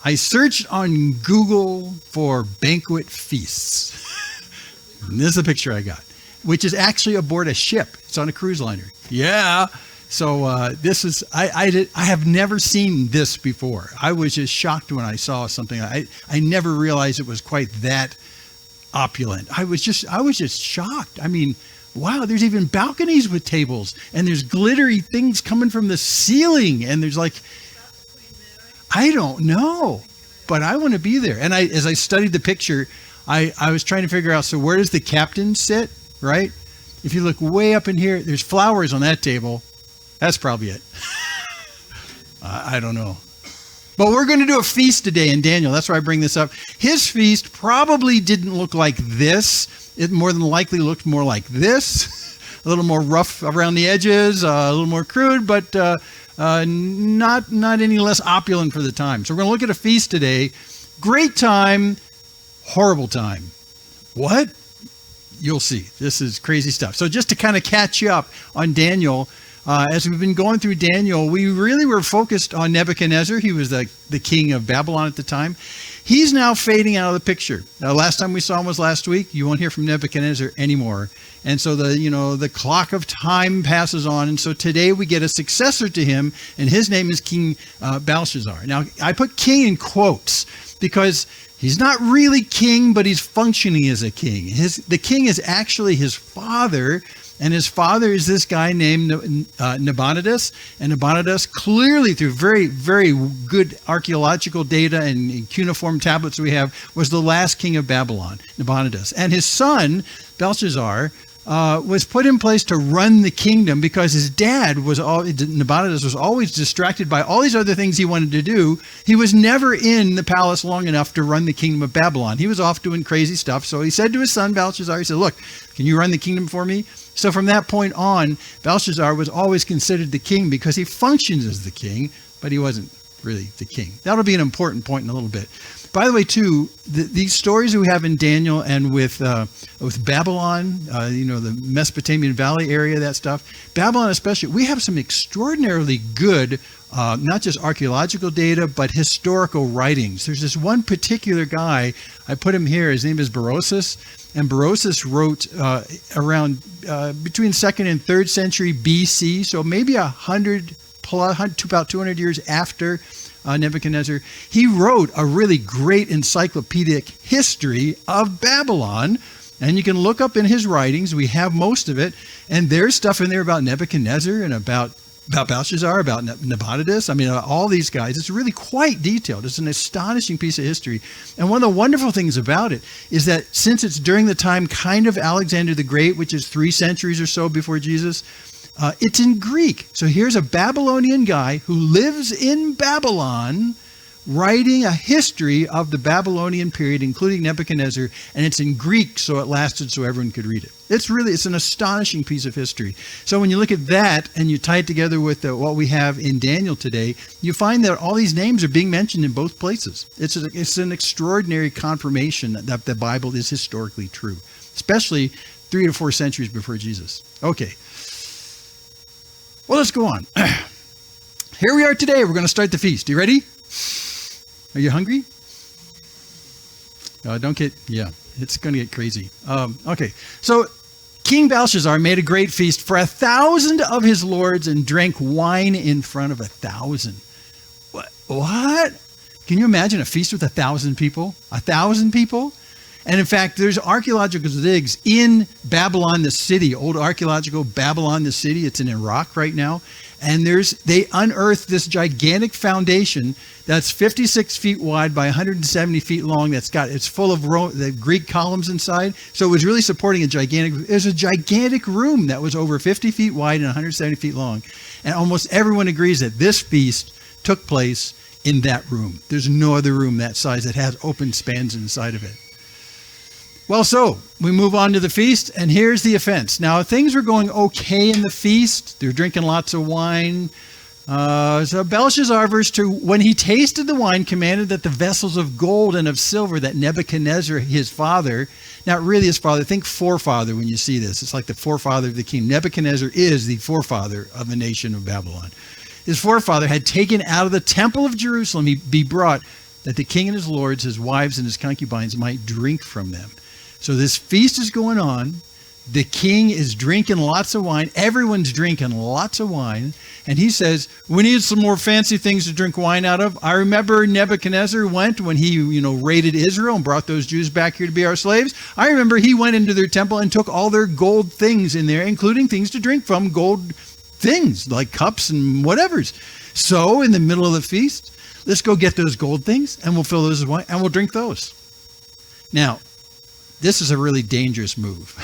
I searched on Google for banquet feasts. And this is the picture I got, which is actually aboard a ship. It's on a cruise liner. Yeah. So this is, I have never seen this before. I was just shocked when I saw something. I never realized it was quite that opulent. I was just shocked. I mean, wow, there's even balconies with tables, and there's glittery things coming from the ceiling, and there's like, I don't know, but I want to be there. And as I studied the picture, I was trying to figure out, so where does the captain sit, right? If you look way up in here, there's flowers on that table. That's probably it. I don't know. But we're going to do a feast today in Daniel. That's why I bring this up. His feast probably didn't look like this. It more than likely looked more like this. A little more rough around the edges, a little more crude, but not any less opulent for the time. So we're going to look at a feast today. Great time, horrible time. What? You'll see. This is crazy stuff. So just to kind of catch you up on Daniel, as we've been going through Daniel, we really were focused on Nebuchadnezzar. He was the king of Babylon at the time. He's now fading out of the picture. Last time we saw him was last week. You won't hear from Nebuchadnezzar anymore. And so the clock of time passes on. And so today we get a successor to him, and his name is King Belshazzar. Now, I put king in quotes because he's not really king, but he's functioning as a king. The king is actually his father, and his father is this guy named Nabonidus. And Nabonidus, clearly through very, very good archaeological data and cuneiform tablets we have, was the last king of Babylon, Nabonidus. And his son, Belshazzar, was put in place to run the kingdom because his dad Nabonidus was always distracted by all these other things he wanted to do. He was never in the palace long enough to run the kingdom of Babylon. He was off doing crazy stuff. So he said to his son Belshazzar, he said, look, can you run the kingdom for me? So from that point on, Belshazzar was always considered the king because he functions as the king, but he wasn't really the king. That'll be an important point in a little bit. By the way, too, these stories we have in Daniel and with Babylon, the Mesopotamian Valley area, that stuff, Babylon especially, we have some extraordinarily good, not just archaeological data, but historical writings. There's this one particular guy, I put him here, his name is Berosus, and Berosus wrote around between 2nd and 3rd century BC, so maybe 100 plus, about 200 years after Nebuchadnezzar. He wrote a really great encyclopedic history of Babylon, and you can look up in his writings. We have most of it, and there's stuff in there about Nebuchadnezzar and about Belshazzar, about Nabonidus. I mean, all these guys. It's really quite detailed. It's an astonishing piece of history. And one of the wonderful things about it is that since it's during the time kind of Alexander the Great, which is 3 centuries or so before Jesus, it's in Greek. So here's a Babylonian guy who lives in Babylon writing a history of the Babylonian period, including Nebuchadnezzar, and it's in Greek, so it lasted so everyone could read it. It's an astonishing piece of history. So when you look at that and you tie it together with what we have in Daniel today, you find that all these names are being mentioned in both places. It's an extraordinary confirmation that the Bible is historically true, especially 3 to 4 centuries before Jesus. Okay. Well, let's go on. Here we are today. We're going to start the feast. You ready? Are you hungry? It's going to get crazy. Okay. So King Belshazzar made a great feast for 1,000 of his lords and drank wine in front of 1,000. What? Can you imagine a feast with 1,000 people? 1,000 people? And in fact, there's archaeological digs in Babylon, the city, old archaeological Babylon, the city. It's in Iraq right now. And they unearthed this gigantic foundation that's 56 feet wide by 170 feet long. It's full of the Greek columns inside. So it was really supporting there's a gigantic room that was over 50 feet wide and 170 feet long. And almost everyone agrees that this feast took place in that room. There's no other room that size that has open spans inside of it. Well, so we move on to the feast, and here's the offense. Now, things were going okay in the feast. They're drinking lots of wine. So Belshazzar, verse 2, when he tasted the wine, commanded that the vessels of gold and of silver that Nebuchadnezzar, his father, not really his father, think forefather when you see this. It's like the forefather of the king. Nebuchadnezzar is the forefather of the nation of Babylon. His forefather had taken out of the temple of Jerusalem, be brought that the king and his lords, his wives, and his concubines might drink from them. So this feast is going on. The king is drinking lots of wine. Everyone's drinking lots of wine. And he says, we need some more fancy things to drink wine out of. I remember Nebuchadnezzar went when he, raided Israel and brought those Jews back here to be our slaves. I remember he went into their temple and took all their gold things in there, including things to drink from, gold things like cups and whatevers. So in the middle of the feast, let's go get those gold things and we'll fill those with wine and we'll drink those. Now, this is a really dangerous move.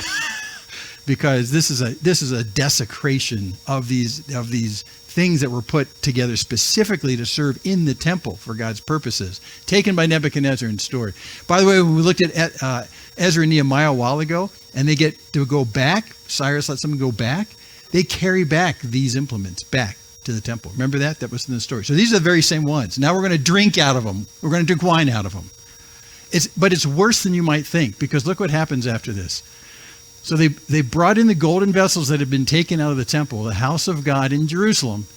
Because this is a desecration of these things that were put together specifically to serve in the temple for God's purposes, taken by Nebuchadnezzar and stored. By the way, when we looked at Ezra and Nehemiah a while ago, and they get to go back, Cyrus let them go back, they carry back these implements back to the temple. Remember that? That was in the story. So these are the very same ones. Now we're going to drink out of them. We're going to drink wine out of them. But it's worse than you might think, because look what happens after this. So they brought in the golden vessels that had been taken out of the temple, the house of God in Jerusalem,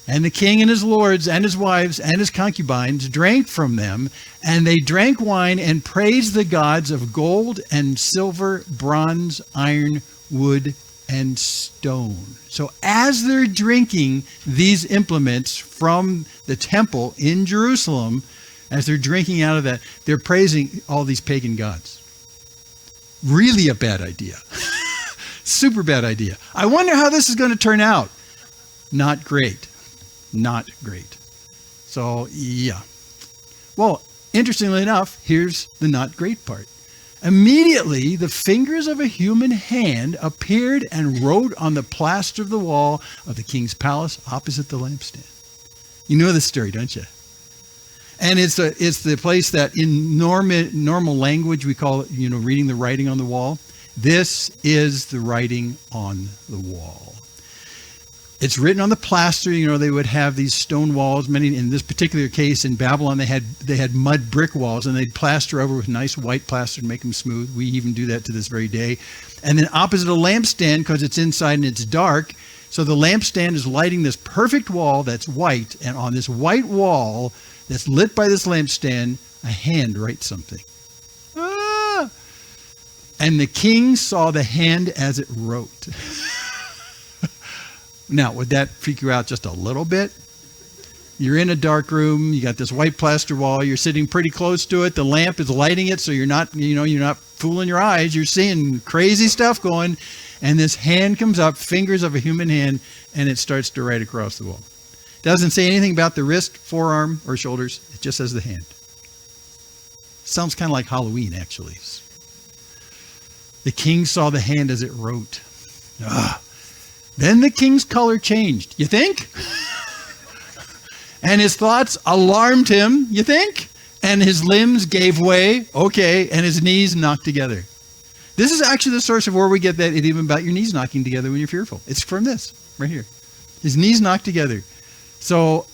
and the king and his lords and his wives and his concubines drank from them, and they drank wine and praised the gods of gold and silver, bronze, iron, wood, and stone. So as they're drinking these implements from the temple in Jerusalem, as they're drinking out of that, they're praising all these pagan gods. Really a bad idea. Super bad idea. I wonder how this is going to turn out. Not great. Not great. So, yeah. Well, interestingly enough, here's the not great part. Immediately, the fingers of a human hand appeared and wrote on the plaster of the wall of the king's palace opposite the lampstand. You know this story, don't you? And it's the place that in normal language we call it, reading the writing on the wall. This is the writing on the wall. It's written on the plaster. They would have these stone walls. In this particular case in Babylon, they had mud brick walls, and they'd plaster over with nice white plaster to make them smooth. We even do that to this very day. And then opposite a lampstand, because it's inside and it's dark, so the lampstand is lighting this perfect wall that's white, and on this white wall that's lit by this lampstand, a hand writes something. Ah! And the king saw the hand as it wrote. Now, would that freak you out just a little bit? You're in a dark room, you got this white plaster wall, you're sitting pretty close to it, the lamp is lighting it, so you're not fooling your eyes, you're seeing crazy stuff going, and this hand comes up, fingers of a human hand, and it starts to write across the wall. Doesn't say anything about the wrist, forearm, or shoulders. It just says the hand. Sounds kind of like Halloween, actually. The king saw the hand as it wrote. Then the king's color changed. You think? And his thoughts alarmed him. You think? And his limbs gave way. Okay. And his knees knocked together. This is actually the source of where we get that idiom about your knees knocking together when you're fearful. It's from this right here. His knees knocked together. So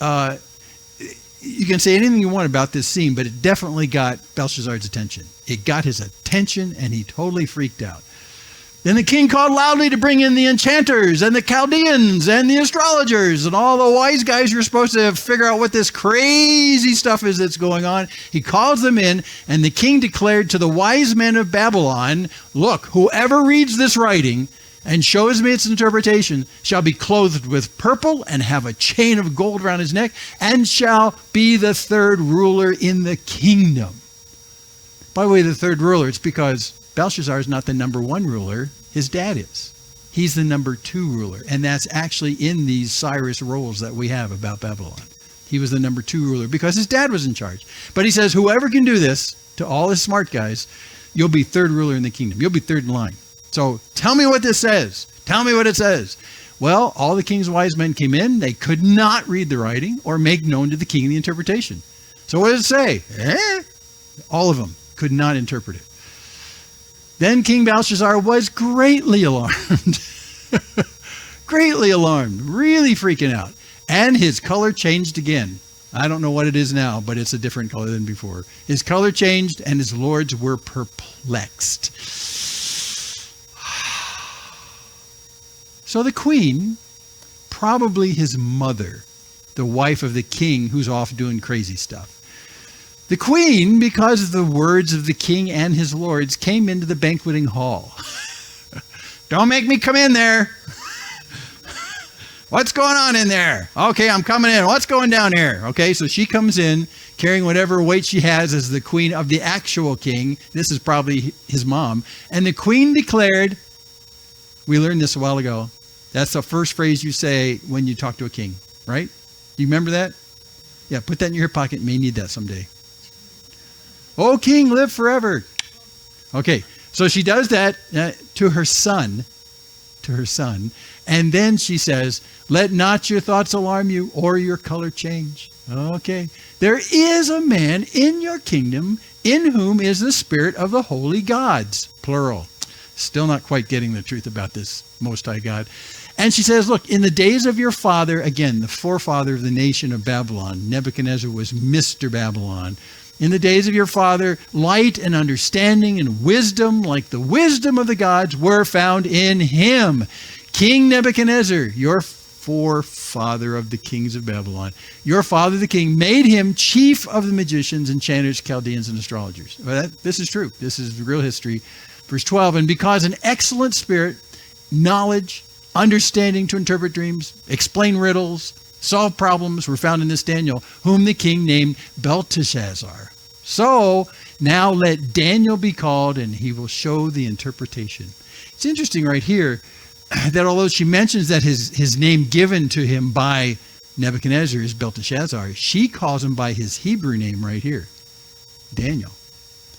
you can say anything you want about this scene, but it definitely got Belshazzar's attention. It got his attention, and he totally freaked out. Then the king called loudly to bring in the enchanters and the Chaldeans and the astrologers and all the wise guys who are supposed to figure out what this crazy stuff is that's going on. He calls them in, and the king declared to the wise men of Babylon, look, whoever reads this writing and shows me its interpretation shall be clothed with purple and have a chain of gold around his neck and shall be the third ruler in the kingdom. By the way, the third ruler, it's because Belshazzar is not the number one ruler. His dad is. He's the number two ruler. And that's actually in these Cyrus rolls that we have about Babylon. He was the number two ruler because his dad was in charge. But he says, whoever can do this to all his smart guys, you'll be third ruler in the kingdom. You'll be third in line. So tell me what this says. Tell me what it says. Well, all the king's wise men came in. They could not read the writing or make known to the king the interpretation. So what does it say? All of them could not interpret it. Then King Belshazzar was greatly alarmed. Greatly alarmed. Really freaking out. And his color changed again. I don't know what it is now, but it's a different color than before. His color changed and his lords were perplexed. So the queen, probably his mother, the wife of the king who's off doing crazy stuff, The queen, because of the words of the king and his lords, came into the banqueting hall. Don't make me come in there. What's going on in there? Okay, I'm coming in. What's going down here? Okay, so she comes in carrying whatever weight she has as the queen of the actual king. This is probably his mom. And the queen declared, we learned this a while ago, that's the first phrase you say when you talk to a king, right? Do you remember that? Yeah, put that in your pocket. You may need that someday. Oh, king, live forever. Okay, so she does that to her son. And then she says, let not your thoughts alarm you or your color change. Okay. There is a man in your kingdom in whom is the spirit of the holy gods, plural. Still not quite getting the truth about this Most High God. And she says, look, in the days of your father, again, the forefather of the nation of Babylon, Nebuchadnezzar was Mr. Babylon. In the days of your father, light and understanding and wisdom, like the wisdom of the gods, were found in him. King Nebuchadnezzar, your forefather of the kings of Babylon, your father the king, made him chief of the magicians, enchanters, Chaldeans, and astrologers. Well, this is true. This is real history. Verse 12, and because an excellent spirit, knowledge, understanding to interpret dreams, explain riddles, solve problems were found in this Daniel, whom the king named Belteshazzar. So now let Daniel be called, and he will show the interpretation. It's interesting right here that although she mentions that his name given to him by Nebuchadnezzar is Belteshazzar, she calls him by his Hebrew name right here, Daniel.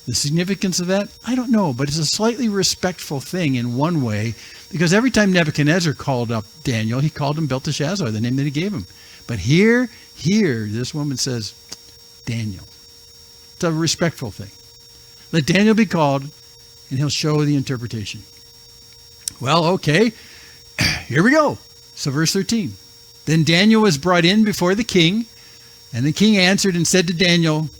The significance of that, I don't know, but it's a slightly respectful thing in one way, because every time Nebuchadnezzar called up Daniel, he called him Belteshazzar, the name that he gave him. But here, this woman says, Daniel. It's a respectful thing. Let Daniel be called, and he'll show the interpretation. Well, okay, here we go. So verse 13. Then Daniel was brought in before the king, and the king answered and said to Daniel,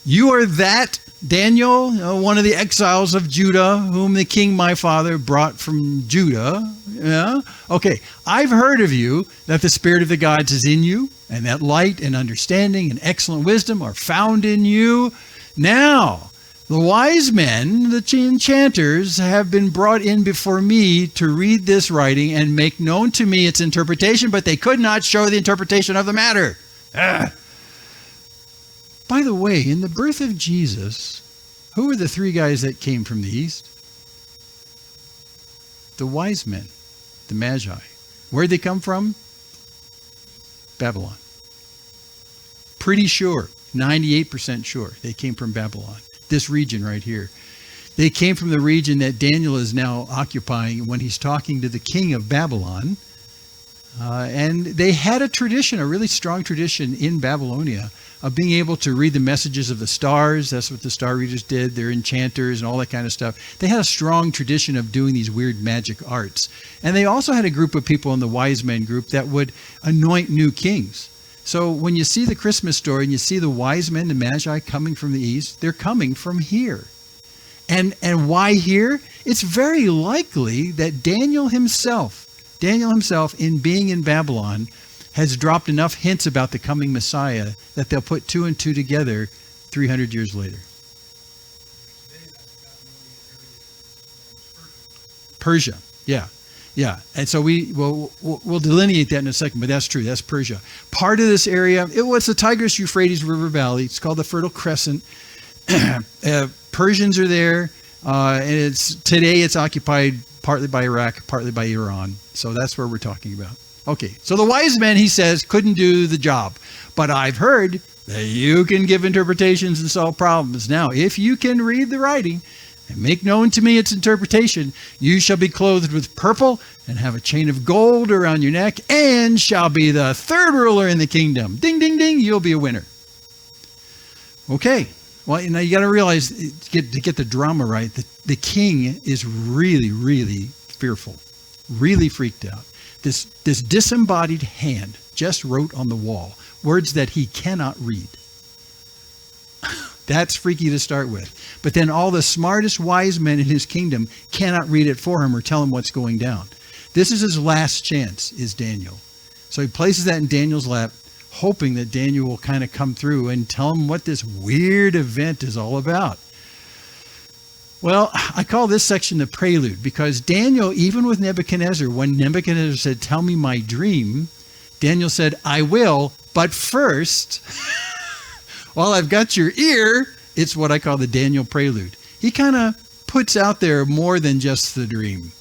you are that Daniel, one of the exiles of Judah, whom the king my father brought from Judah. Yeah? Okay, I've heard of you, that the spirit of the gods is in you, and that light and understanding and excellent wisdom are found in you. Now, the wise men, the enchanters, have been brought in before me to read this writing and make known to me its interpretation, but they could not show the interpretation of the matter. By the way, in the birth of Jesus, who were the three guys that came from the east? The wise men, the Magi. Where'd they come from? Babylon. Pretty sure, 98% sure, they came from Babylon. This region right here. They came from the region that Daniel is now occupying when he's talking to the king of Babylon. And they had a tradition, a really strong tradition in Babylonia of being able to read the messages of the stars. That's what the star readers did. They're enchanters and all that kind of stuff. They had a strong tradition of doing these weird magic arts. And they also had a group of people in the wise men group that would anoint new kings. So when you see the Christmas story and you see the wise men, the Magi coming from the east, they're coming from here. And why here? It's very likely that Daniel himself, in being in Babylon, has dropped enough hints about the coming Messiah that they'll put two and two together 300 years later. Persia, yeah. And so we'll delineate that in a second, but that's true. That's Persia. Part of this area, it was the Tigris-Euphrates River Valley. It's called the Fertile Crescent. Persians are there, and today it's occupied partly by Iraq, partly by Iran. So that's where we're talking about. Okay, so the wise men, he says, couldn't do the job. But I've heard that you can give interpretations and solve problems. Now, if you can read the writing and make known to me its interpretation, you shall be clothed with purple and have a chain of gold around your neck and shall be the third ruler in the kingdom. Ding, ding, ding, you'll be a winner. Okay, well, now you got to realize, to get the drama right, the king is really, really fearful, really freaked out. This disembodied hand just wrote on the wall words that he cannot read. That's freaky to start with. But then all the smartest wise men in his kingdom cannot read it for him or tell him what's going down. This is his last chance, is Daniel. So he places that in Daniel's lap, hoping that Daniel will kind of come through and tell him what this weird event is all about. Well, I call this section the prelude because Daniel, even with Nebuchadnezzar, when Nebuchadnezzar said, tell me my dream, Daniel said, I will, but first, while I've got your ear, it's what I call the Daniel prelude. He kind of puts out there more than just the dream.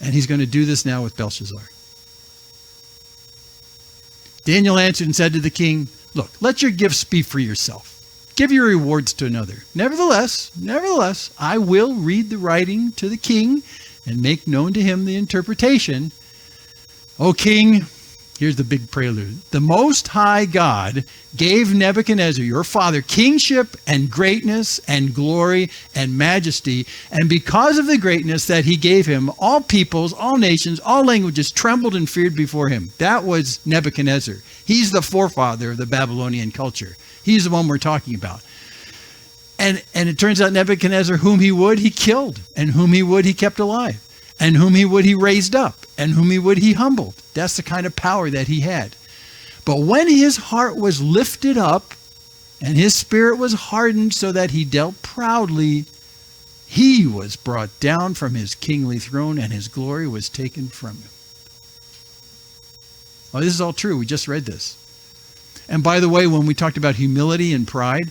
And he's going to do this now with Belshazzar. Daniel answered and said to the king, look, let your gifts be for yourself. Give your rewards to another. Nevertheless, I will read the writing to the king and make known to him the interpretation. O king, here's the big prelude. The Most High God gave Nebuchadnezzar, your father, kingship and greatness and glory and majesty. And because of the greatness that he gave him, all peoples, all nations, all languages trembled and feared before him. That was Nebuchadnezzar. He's the forefather of the Babylonian culture. He's the one we're talking about. And it turns out Nebuchadnezzar, whom he would, he killed. And whom he would, he kept alive. And whom he would, he raised up. And whom he would, he humbled. That's the kind of power that he had. But when his heart was lifted up and his spirit was hardened so that he dealt proudly, he was brought down from his kingly throne and his glory was taken from him. Oh, this is all true. We just read this. And by the way, when we talked about humility and pride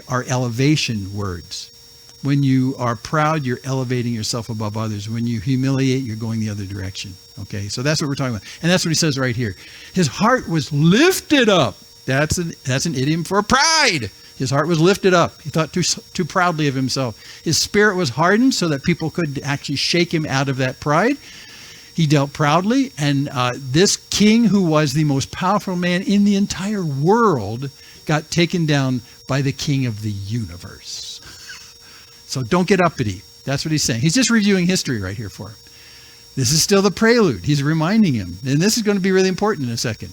are elevation words. When you are proud, you're elevating yourself above others. When you humiliate, you're going the other direction. Okay, so that's what we're talking about. And that's what he says right here. His heart was lifted up. That's an idiom for pride. His heart was lifted up. He thought too proudly of himself. His spirit was hardened so that people could actually shake him out of that pride. He dealt proudly, and this king, who was the most powerful man in the entire world, got taken down by the king of the universe. So don't get uppity. That's what he's saying. He's just reviewing history right here for him. This is still the prelude. He's reminding him, and this is going to be really important in a second.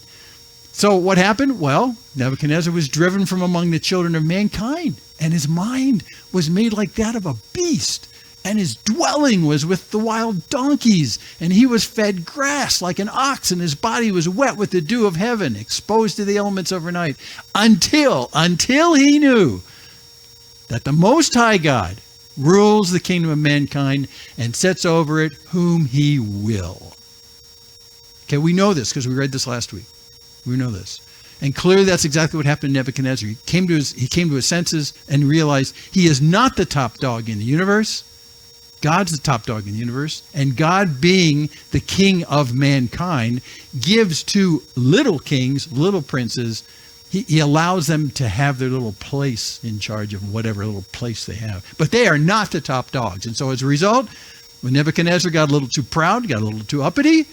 So what happened? Well, Nebuchadnezzar was driven from among the children of mankind, and his mind was made like that of a beast. And his dwelling was with the wild donkeys, and he was fed grass like an ox, and his body was wet with the dew of heaven, exposed to the elements overnight, until he knew that the Most High God rules the kingdom of mankind and sets over it whom he will. Okay, we know this because we read this last week. We know this. And clearly that's exactly what happened to Nebuchadnezzar. He came to his senses and realized he is not the top dog in the universe. God's the top dog in the universe, and God, being the king of mankind, gives to little kings, little princes, he allows them to have their little place in charge of whatever little place they have. But they are not the top dogs. And so as a result, when Nebuchadnezzar got a little too proud, got a little too uppity,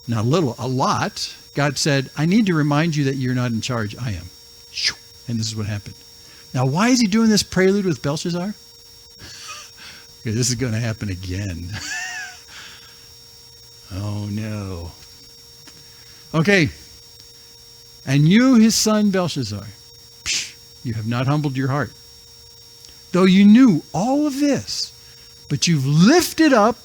not a little, a lot, God said, I need to remind you that you're not in charge, I am. And this is what happened. Now, why is he doing this prelude with Belshazzar? This is going to happen again. Oh no. Okay. And you, his son Belshazzar, you have not humbled your heart, though you knew all of this, but you've lifted up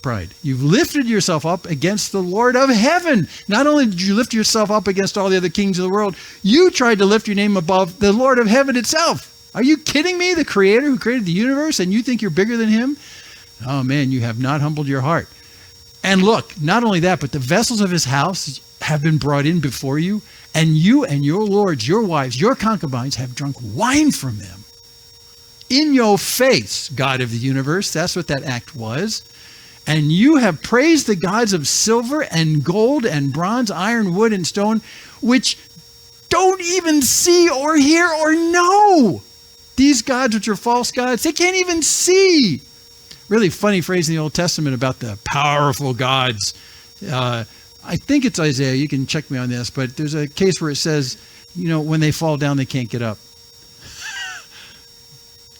pride. You've lifted yourself up against the Lord of heaven. Not only did you lift yourself up against all the other kings of the world, you tried to lift your name above the Lord of heaven itself. Are you kidding me? The creator who created the universe, and you think you're bigger than him? Oh man, you have not humbled your heart. And look, not only that, but the vessels of his house have been brought in before you, and you and your lords, your wives, your concubines have drunk wine from them. In your face, God of the universe. That's what that act was. And you have praised the gods of silver and gold and bronze, iron, wood, and stone, which don't even see or hear or know. These gods, which are false gods, they can't even see. Really funny phrase in the Old Testament about the powerful gods. I think it's Isaiah. You can check me on this. But there's a case where it says, when they fall down, they can't get up.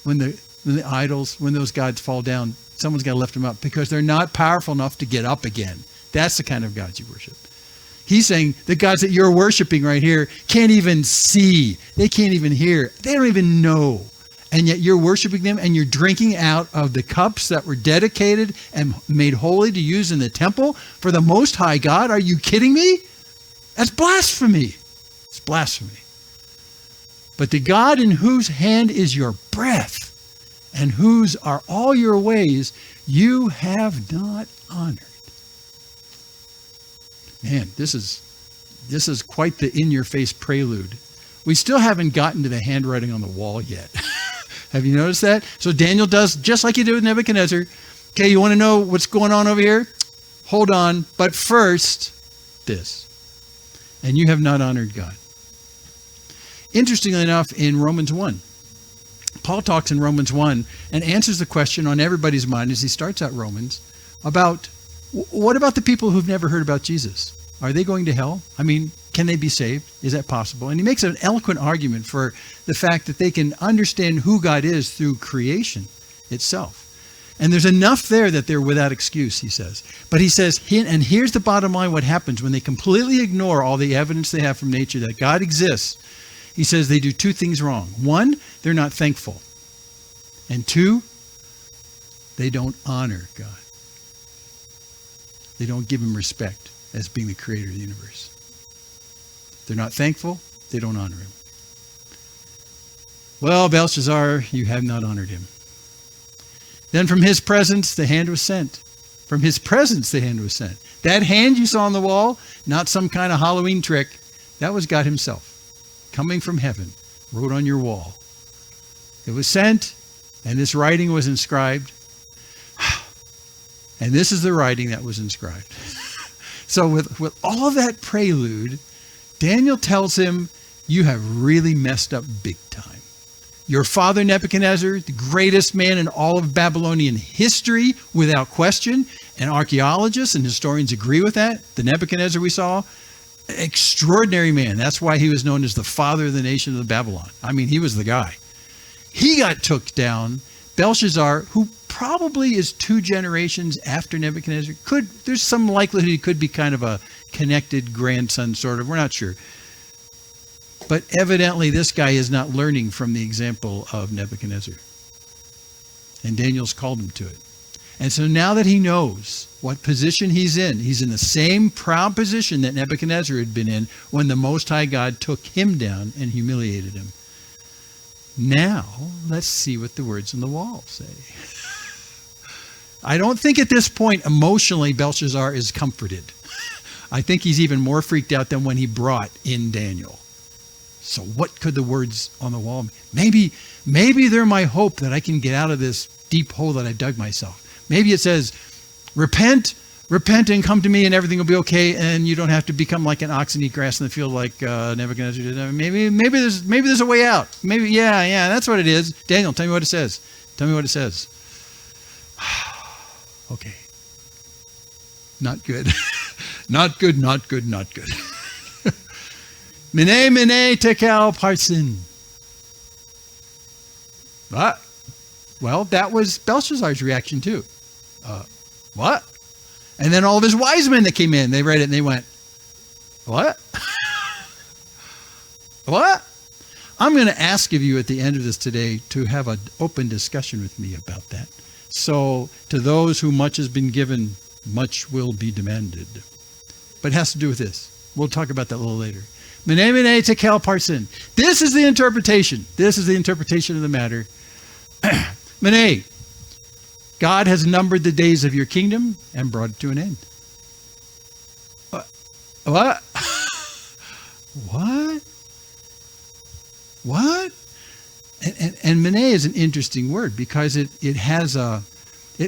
When the idols, when those gods fall down, someone's got to lift them up because they're not powerful enough to get up again. That's the kind of gods you worship. He's saying the gods that you're worshiping right here can't even see. They can't even hear. They don't even know. And yet you're worshiping them and you're drinking out of the cups that were dedicated and made holy to use in the temple for the Most High God. Are you kidding me? That's blasphemy. It's blasphemy. But the God in whose hand is your breath and whose are all your ways, you have not honored. Man, this is quite the in-your-face prelude. We still haven't gotten to the handwriting on the wall yet. Have you noticed that? So Daniel does just like he did with Nebuchadnezzar. Okay, you want to know what's going on over here? Hold on. But first, this. And you have not honored God. Interestingly enough, in Romans 1, Paul talks in Romans 1 and answers the question on everybody's mind as he starts out Romans about what about the people who've never heard about Jesus? Are they going to hell? I mean, can they be saved? Is that possible? And he makes an eloquent argument for the fact that they can understand who God is through creation itself. And there's enough there that they're without excuse, he says. But he says, and here's the bottom line, what happens when they completely ignore all the evidence they have from nature that God exists. He says they do two things wrong. One, they're not thankful. And two, they don't honor God. They don't give him respect as being the creator of the universe. They're not thankful. They don't honor him. Well, Belshazzar, you have not honored him. Then from his presence, the hand was sent. From his presence, the hand was sent. That hand you saw on the wall, not some kind of Halloween trick, that was God himself, coming from heaven, wrote on your wall. It was sent, and this writing was inscribed. And this is the writing that was inscribed. So with all of that prelude, Daniel tells him, you have really messed up big time. Your father Nebuchadnezzar, the greatest man in all of Babylonian history, without question, and archaeologists and historians agree with that. The Nebuchadnezzar we saw, extraordinary man. That's why he was known as the father of the nation of Babylon. I mean, he was the guy. He got took down. Belshazzar, who probably is 2 generations after Nebuchadnezzar, there's some likelihood he could be kind of a connected grandson, sort of. We're not sure. But evidently, this guy is not learning from the example of Nebuchadnezzar. And Daniel's called him to it. And so now that he knows what position he's in the same proud position that Nebuchadnezzar had been in when the Most High God took him down and humiliated him. Now, let's see what the words on the wall say. I don't think at this point, emotionally, Belshazzar is comforted. I think he's even more freaked out than when he brought in Daniel. So what could the words on the wall mean? Maybe they're my hope that I can get out of this deep hole that I dug myself. Maybe it says, repent and come to me and everything will be okay and you don't have to become like an ox and eat grass in the field like Nebuchadnezzar did. Maybe there's a way out. Maybe, yeah, that's what it is. Daniel, tell me what it says. Tell me what it says. Okay. Not good. Not good. Mene, tekel, parsin. What? Well, that was Belshazzar's reaction too. What? And then all of his wise men that came in, they read it and they went, what? What? I'm going to ask of you at the end of this today to have an open discussion with me about that. So to those who much has been given, much will be demanded. But it has to do with this. We'll talk about that a little later. Mene, tekel, parsin. This is the interpretation. This is the interpretation of the matter. Mene, God has numbered the days of your kingdom and brought it to an end. What? What? And Mene is an interesting word because it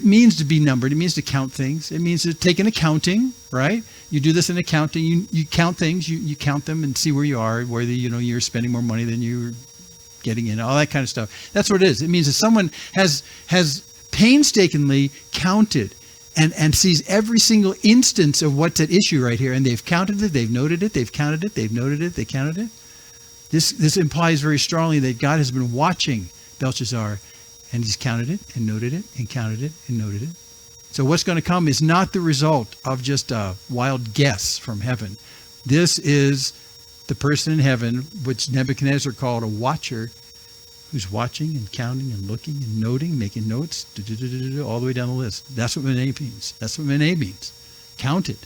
means to be numbered. It means to count things. It means to take an accounting, right? You do this in accounting. You count things. You count them and see where you are, whether you're spending more money than you're getting in, all that kind of stuff. That's what it is. It means that someone has painstakingly counted and sees every single instance of what's at issue right here, and they've counted it, they've noted it, they've counted it, they've noted it, they counted it. This implies very strongly that God has been watching Belshazzar, and he's counted it and noted it and counted it and noted it. So what's going to come is not the result of just a wild guess from heaven. This is the person in heaven, which Nebuchadnezzar called a watcher, who's watching and counting and looking and noting, making notes, all the way down the list. That's what Mene means. That's what Mene means. Counted.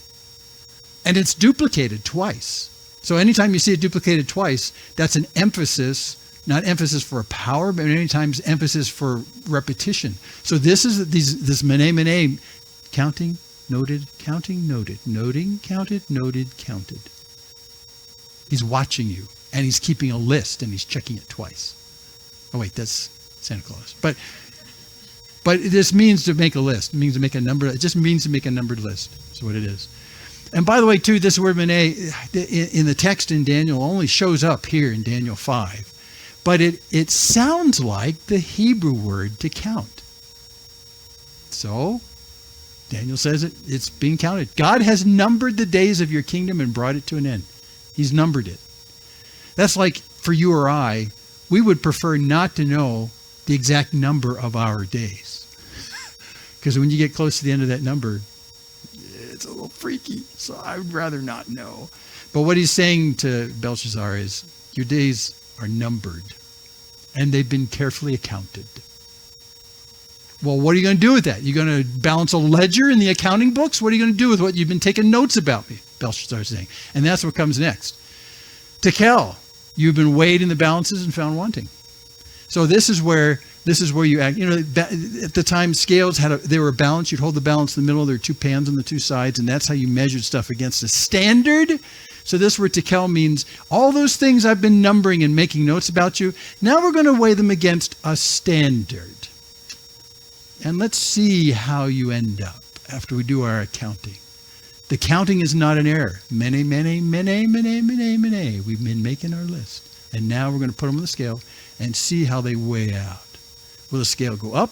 And it's duplicated twice. So anytime you see it duplicated twice, that's an emphasis, not emphasis for power, but many times emphasis for repetition. So this is this mene, counting, noted, counting, noted, noting, counted, noted, counted. He's watching you, and he's keeping a list, and he's checking it twice. Oh wait, that's Santa Claus. But this means to make a list. It means to make a number. It just means to make a numbered list. That's what it is. And by the way, too, this word mene in the text in Daniel only shows up here in Daniel 5. But it sounds like the Hebrew word to count. So Daniel says it's being counted. God has numbered the days of your kingdom and brought it to an end. He's numbered it. That's like for you or I, we would prefer not to know the exact number of our days. Because when you get close to the end of that number, it's a little freaky. So I would rather not know. But what he's saying to Belshazzar is, your days are numbered. And they've been carefully accounted. Well, what are you going to do with that? You're going to balance a ledger in the accounting books? What are you going to do with what you've been taking notes about me? Belshazzar's saying. And that's what comes next. Tekel, you've been weighed in the balances and found wanting. So this is where you act. You know, at the time, scales they were balanced. You'd hold the balance in the middle. There were two pans on the two sides, and that's how you measured stuff against a standard. So this word tekel means all those things I've been numbering and making notes about you. Now we're going to weigh them against a standard. And let's see how you end up after we do our accounting. The counting is not an error. Mene, mene, mene, mene, mene, mene. We've been making our list. And now we're going to put them on the scale and see how they weigh out. Will the scale go up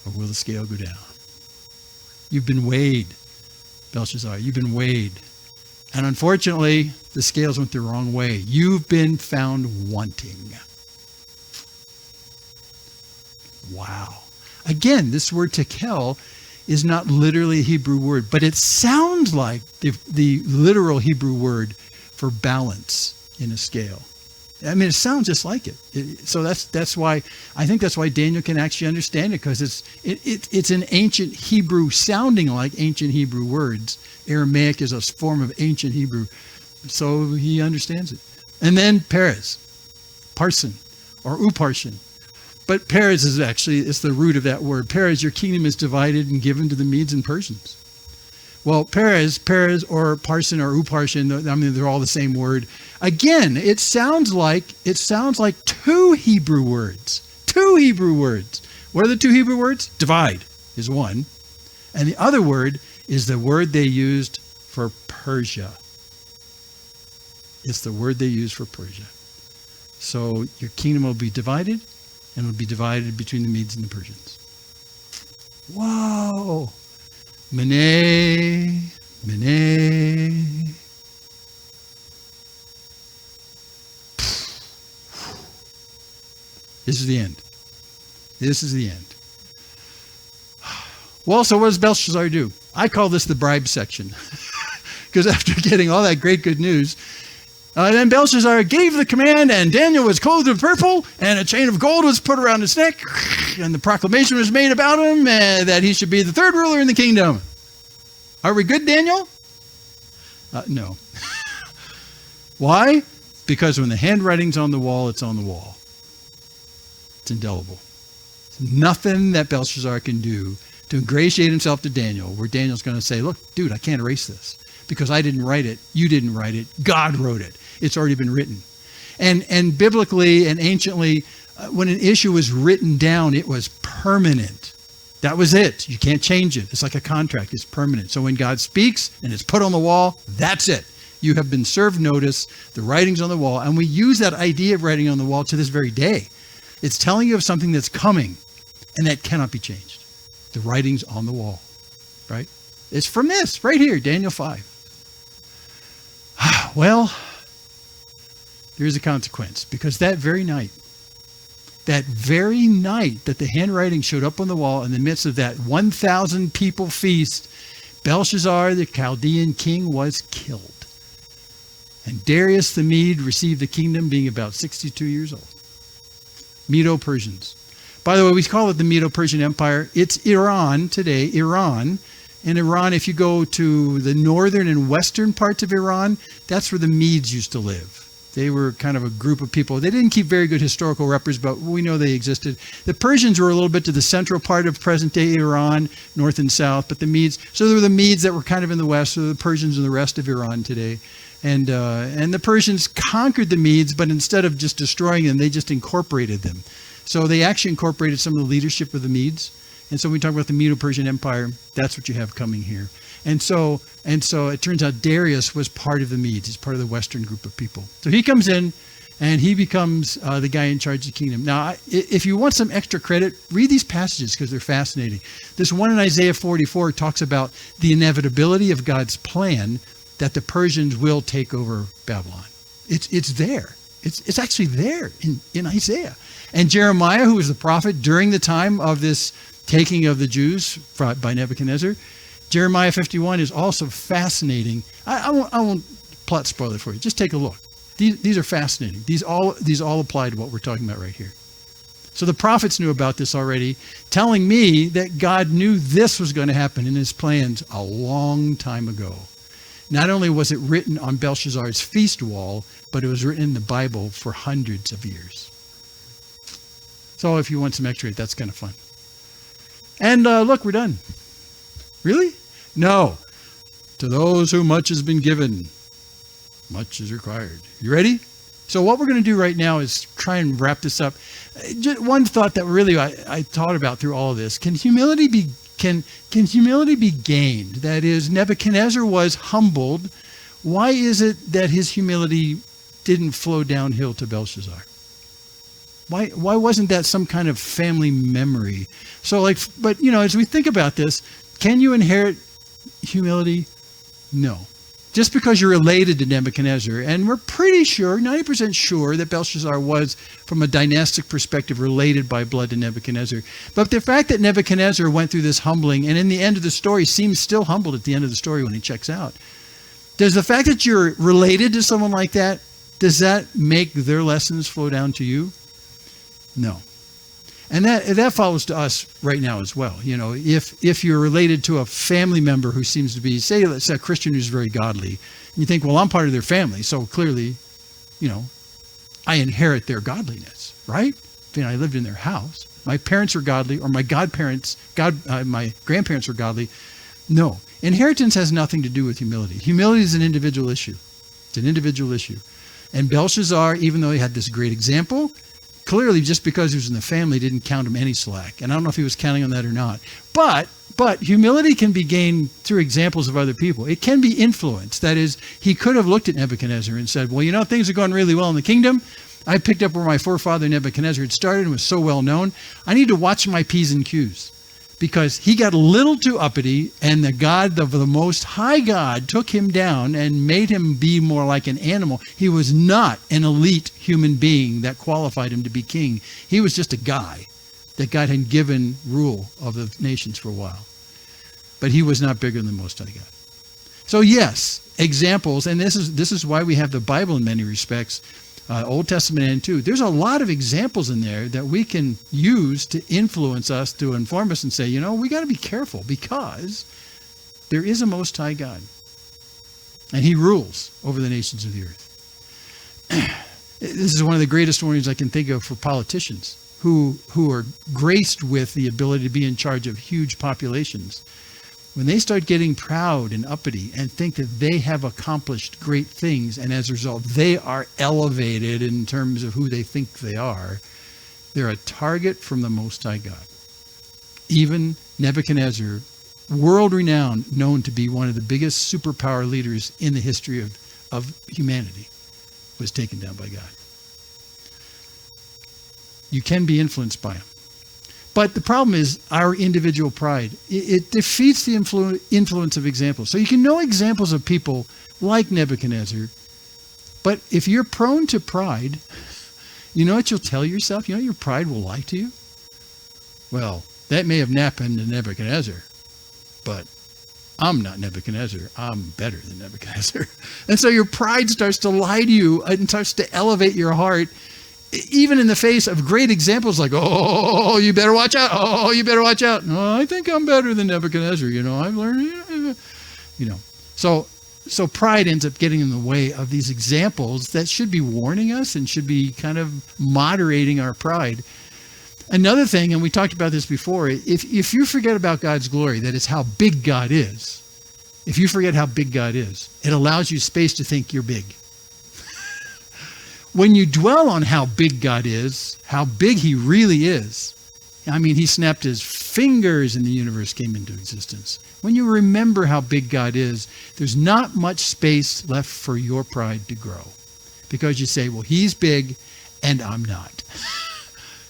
or will the scale go down? You've been weighed, Belshazzar. You've been weighed. And unfortunately, the scales went the wrong way. You've been found wanting. Wow. Again, this word tekel is not literally a Hebrew word, but it sounds like the literal Hebrew word for balance in a scale. I mean, it sounds just like it. So that's why I think that's why Daniel can actually understand it, because it's an ancient Hebrew sounding like ancient Hebrew words. Aramaic is a form of ancient Hebrew, so he understands it. And then Perez, parson, or uparson. But Perez is it's the root of that word. Perez, your kingdom is divided and given to the Medes and Persians. Well, Perez, or parson or uparson, I mean, they're all the same word. Again, it sounds like two Hebrew words. Two Hebrew words. What are the two Hebrew words? Divide is one. And the other word is the word they used for Persia. It's the word they used for Persia. So your kingdom will be divided, and it will be divided between the Medes and the Persians. Whoa! Mene, mene. This is the end. This is the end. Well, so what does Belshazzar do? I call this the bribe section. Because after getting all that great good news, then Belshazzar gave the command, and Daniel was clothed in purple, and a chain of gold was put around his neck, and the proclamation was made about him that he should be the third ruler in the kingdom. Are we good, Daniel? No. Why? Because when the handwriting's on the wall, it's on the wall. It's indelible. There's nothing that Belshazzar can do to ingratiate himself to Daniel, where Daniel's going to say, look, dude, I can't erase this because I didn't write it. You didn't write it. God wrote it. It's already been written. And biblically and anciently, when an issue was written down, it was permanent. That was it. You can't change it. It's like a contract. It's permanent. So when God speaks and it's put on the wall, that's it. You have been served notice. The writing's on the wall. And we use that idea of writing on the wall to this very day. It's telling you of something that's coming and that cannot be changed. The writing's on the wall, right? It's from this right here, Daniel 5. Well, there's a consequence, because that very night that the handwriting showed up on the wall in the midst of that 1,000 people feast, Belshazzar, the Chaldean king, was killed. And Darius the Mede received the kingdom, being about 62 years old. Medo-Persians. By the way, we call it the Medo-Persian Empire. It's Iran today. Iran In Iran, if you go to the northern and western parts of Iran, that's where the Medes used to live. They were kind of a group of people. They didn't keep very good historical records, but we know they existed. The Persians were a little bit to the central part of present-day Iran, north and south, but the Medes, so there were the Medes that were kind of in the west, so the Persians in the rest of Iran today. And the Persians conquered the Medes, but instead of just destroying them, they just incorporated them. So they actually incorporated some of the leadership of the Medes. And so when we talk about the Medo-Persian Empire, that's what you have coming here. And so it turns out Darius was part of the Medes. He's part of the Western group of people. So he comes in and he becomes the guy in charge of the kingdom. Now, if you want some extra credit, read these passages because they're fascinating. This one in Isaiah 44 talks about the inevitability of God's plan that the Persians will take over Babylon. It's there. It's actually there in Isaiah. And Jeremiah, who was the prophet during the time of this taking of the Jews by Nebuchadnezzar, Jeremiah 51 is also fascinating. I won't plot spoil it for you. Just take a look. These are fascinating. These all apply to what we're talking about right here. So the prophets knew about this already, telling me that God knew this was going to happen in his plans a long time ago. Not only was it written on Belshazzar's feast wall, but it was written in the Bible for hundreds of years. So if you want some extra, that's kind of fun. And look, we're done. Really? No. To those whom much has been given, much is required. You ready? So what we're going to do right now is try and wrap this up. Just one thought that really I thought about through all of this. Can humility be gained? That is, Nebuchadnezzar was humbled. Why is it that his humility didn't flow downhill to Belshazzar? Why wasn't that some kind of family memory? So but as we think about this, can you inherit humility? No. Just because you're related to Nebuchadnezzar, and we're pretty sure, 90% sure, that Belshazzar was, from a dynastic perspective, related by blood to Nebuchadnezzar. But the fact that Nebuchadnezzar went through this humbling, and in the end of the story seems still humbled at the end of the story when he checks out, does the fact that you're related to someone like that, does that make their lessons flow down to you? No. And that follows to us right now as well. If you're related to a family member who seems to be, say, let's say a Christian who's very godly, and you think, well, I'm part of their family, so clearly, I inherit their godliness, right? I lived in their house. My parents are godly, or my my grandparents are godly. No. Inheritance has nothing to do with humility. Humility is an individual issue. It's an individual issue. And Belshazzar, even though he had this great example, clearly, just because he was in the family didn't count him any slack. And I don't know if he was counting on that or not. But humility can be gained through examples of other people. It can be influenced. That is, he could have looked at Nebuchadnezzar and said, well, things are going really well in the kingdom. I picked up where my forefather Nebuchadnezzar had started and was so well known. I need to watch my P's and Q's. Because he got a little too uppity, and the God of the Most High God took him down and made him be more like an animal. He was not an elite human being that qualified him to be king. He was just a guy that God had given rule of the nations for a while. But he was not bigger than the Most High God. So yes, examples, and this is why we have the Bible in many respects, Old Testament and New. There's a lot of examples in there that we can use to influence us, to inform us and say, we got to be careful because there is a Most High God. And he rules over the nations of the earth. This is one of the greatest warnings I can think of for politicians who are graced with the ability to be in charge of huge populations. When they start getting proud and uppity and think that they have accomplished great things, and as a result, they are elevated in terms of who they think they are, they're a target from the Most High God. Even Nebuchadnezzar, world-renowned, known to be one of the biggest superpower leaders in the history of humanity, was taken down by God. You can be influenced by him. But the problem is our individual pride. It defeats the influence of examples. So you can know examples of people like Nebuchadnezzar, but if you're prone to pride, you know what you'll tell yourself? Your pride will lie to you. Well, that may have happened to Nebuchadnezzar, but I'm not Nebuchadnezzar. I'm better than Nebuchadnezzar. And so your pride starts to lie to you and starts to elevate your heart. even in the face of great examples like, oh, you better watch out. Oh, you better watch out. Oh, I think I'm better than Nebuchadnezzar. I've learned, So pride ends up getting in the way of these examples that should be warning us and should be kind of moderating our pride. Another thing, and we talked about this before, if you forget about God's glory, that is how big God is, if you forget how big God is, it allows you space to think you're big. When you dwell on how big God is, how big he really is, he snapped his fingers and the universe came into existence. When you remember how big God is, there's not much space left for your pride to grow. Because you say, well, he's big and I'm not.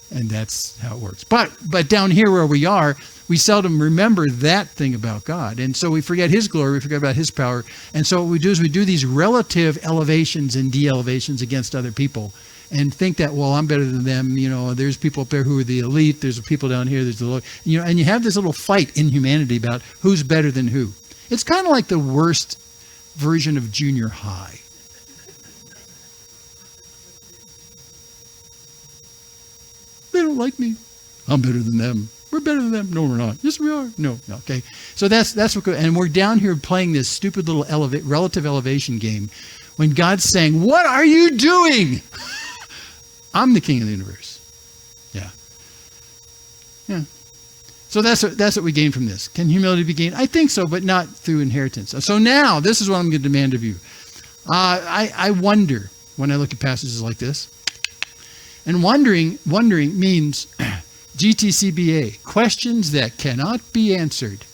And that's how it works. But down here where we are, we seldom remember that thing about God. And so we forget his glory, we forget about his power. And so what we do is we do these relative elevations and de-elevations against other people and think that, well, I'm better than them. There's people up there who are the elite. There's people down here. There's the low. And you have this little fight in humanity about who's better than who. It's kind of like the worst version of junior high. They don't like me. I'm better than them. We're better than them. No, we're not. Yes, we are. No. Okay. So that's what. And we're down here playing this stupid little relative elevation game, when God's saying, "What are you doing? I'm the king of the universe." Yeah. So that's what we gain from this. Can humility be gained? I think so, but not through inheritance. So now this is what I'm going to demand of you. I wonder when I look at passages like this, and wondering means GTCBA, questions that cannot be answered.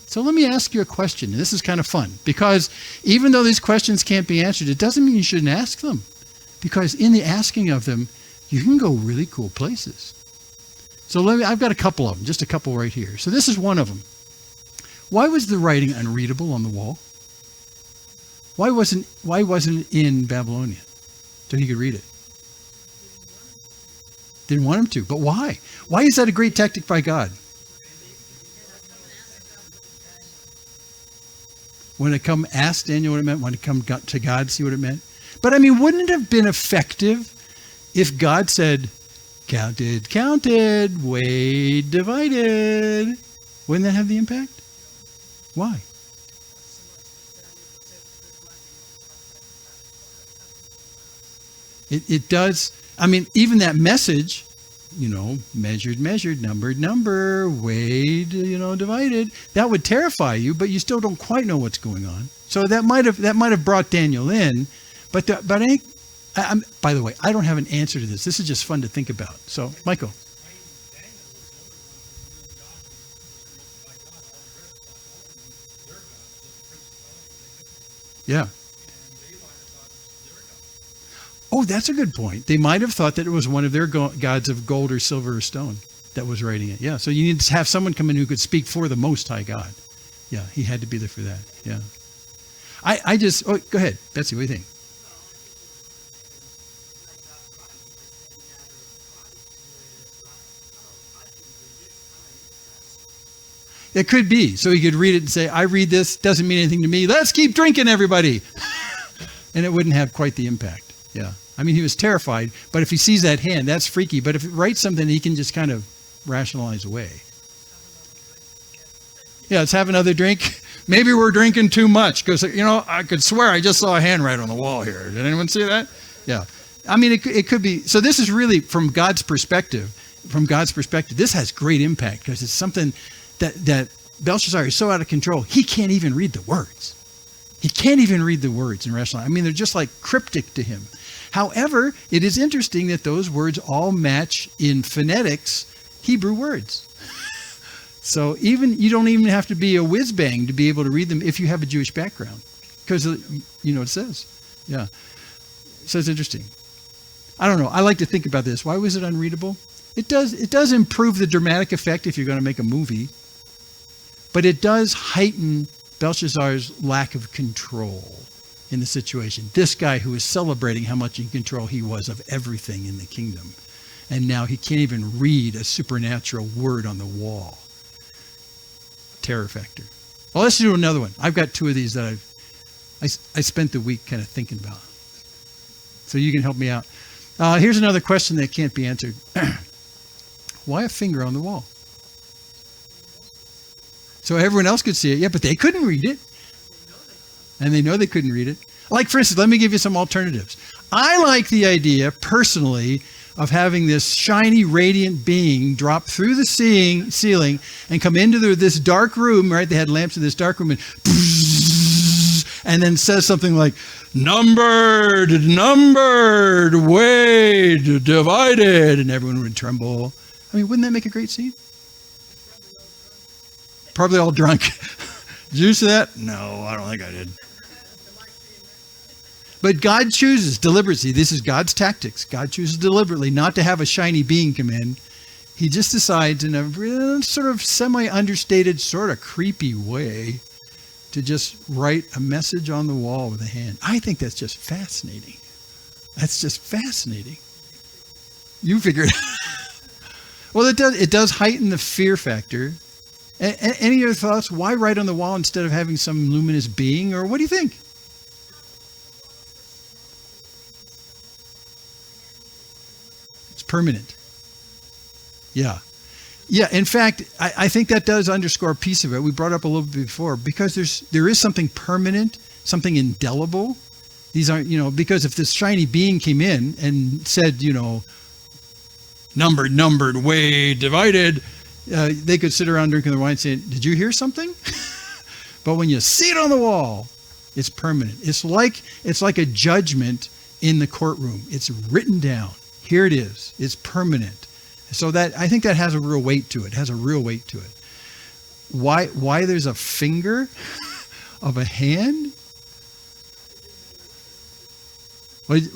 So let me ask you a question. This is kind of fun, because even though these questions can't be answered, it doesn't mean you shouldn't ask them. Because in the asking of them, you can go really cool places. So I've got a couple of them, just a couple right here. So this is one of them. Why was the writing unreadable on the wall? Why wasn't it in Babylonian so he could read it? Didn't want him to, but why? Why is that a great tactic by God? When it come, ask Daniel what it meant. When it come to God, see what it meant. But wouldn't it have been effective if God said, counted, weighed, divided? Wouldn't that have the impact? Why? It does. Even that message, measured, number, weighed, divided, that would terrify you, but you still don't quite know what's going on. So that might have brought Daniel in, but by the way, I don't have an answer to this. This is just fun to think about. So, Michael. Yeah. Oh, that's a good point. They might have thought that it was one of their gods of gold or silver or stone that was writing it. Yeah. So you need to have someone come in who could speak for the Most High God. Yeah. He had to be there for that. Yeah. Go ahead, Betsy. What do you think? It could be. So he could read it and say, I read this, doesn't mean anything to me. Let's keep drinking, everybody. And it wouldn't have quite the impact. Yeah. He was terrified, but if he sees that hand, that's freaky. But if it writes something, he can just kind of rationalize away. Yeah, let's have another drink. Maybe we're drinking too much because, I could swear I just saw a hand right on the wall here. Did anyone see that? Yeah. It could be. So this is really from God's perspective. This has great impact because it's something that Belshazzar is so out of control, he can't even read the words. He can't even read the words and rationalize. They're just like cryptic to him. However, it is interesting that those words all match in phonetics Hebrew words. So you don't even have to be a whiz-bang to be able to read them if you have a Jewish background. Because you know what it says. Yeah. So it's interesting. I don't know. I like to think about this. Why was it unreadable? It does improve the dramatic effect if you're going to make a movie. But it does heighten Belshazzar's lack of control in the situation. This guy who is celebrating how much in control he was of everything in the kingdom. And now he can't even read a supernatural word on the wall. Terror factor. Well, let's do another one. I've got two of these that I spent the week kind of thinking about. So you can help me out. Here's another question that can't be answered. Why a finger on the wall? So everyone else could see it. Yeah, but they couldn't read it. And they know they couldn't read it. Like, for instance, let me give you some alternatives. I like the idea, personally, of having this shiny, radiant being drop through the ceiling and come into this dark room, right? They had lamps in this dark room, and then says something like, numbered, weighed, divided, and everyone would tremble. I mean, wouldn't that make a great scene? Probably all drunk. Did you see that? No, I don't think I did. But God chooses deliberately. This is God's tactics. God chooses deliberately not to have a shiny being come in. He just decides in a sort of semi-understated, sort of creepy way to just write a message on the wall with a hand. I think that's just fascinating. That's just fascinating. You figure it out. Well, it does heighten the fear factor. Any other thoughts? Why write on the wall instead of having some luminous being? Or what do you think? Permanent. Yeah. In fact, I think that does underscore a piece of it. We brought up a little bit before, because there is something permanent, something indelible. These aren't, because if this shiny being came in and said, numbered, weighed, divided, they could sit around drinking their wine saying, did you hear something? But when you see it on the wall, it's permanent. It's like a judgment in the courtroom. It's written down. Here it is. It's permanent. So that, I think that has a real weight to it. Why there's a finger of a hand? I think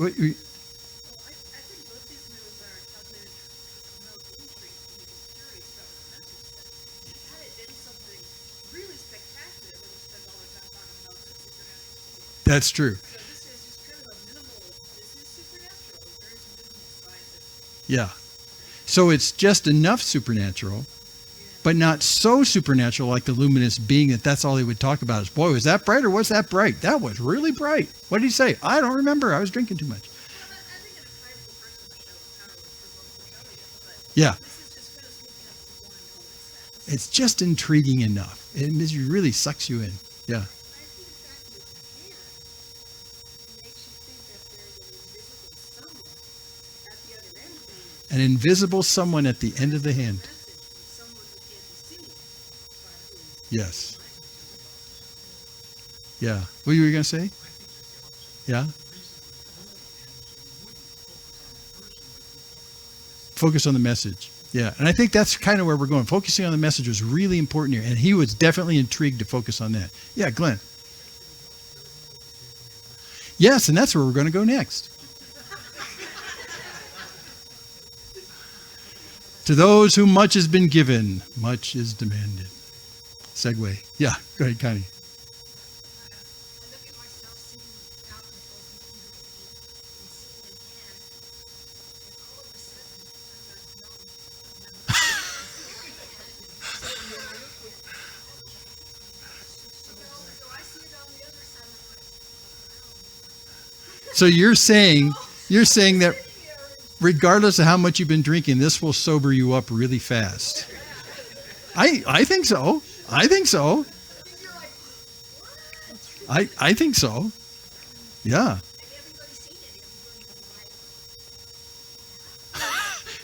both these movies are calculated to promote intrigue and make us curious about the message. Had it been something really spectacular, they would spend all their time talking about the supernatural. That's true. So this is just kind of a minimal, this is supernatural, very minimal scientific. Yeah. So it's just enough supernatural, but not so supernatural like the luminous being that's all he would talk about is, boy, was that bright or was that bright? That was really bright. What did he say? I don't remember. I was drinking too much. Well, I think it applies to the person of the show, how it was for both the show, but Yeah. this is just kind of sneaking up and want to know what it says. It's just intriguing enough. It really sucks you in. Yeah. I think the fact that it's a hand makes you think that there's an invisible someone at the other end of the An invisible someone at the end of the hand. message from someone who can't be seen by whom. Yes. Yeah. What were you going to say? Yeah. Focus on the message. Yeah. And I think that's kind of where we're going. Focusing on the message was really important here. And he was definitely intrigued to focus on that. Yeah, Glenn. Yes, and that's where we're going to go next. To those whom much has been given, much is demanded. Segue. Yeah, go ahead, Connie. I look at myself sitting out with those moons and seeing in hand, and all of a sudden I'm not known. So I see it on the other side of my So you're saying that regardless of how much you've been drinking, this will sober you up really fast. I think so. I think so. I think so. Yeah.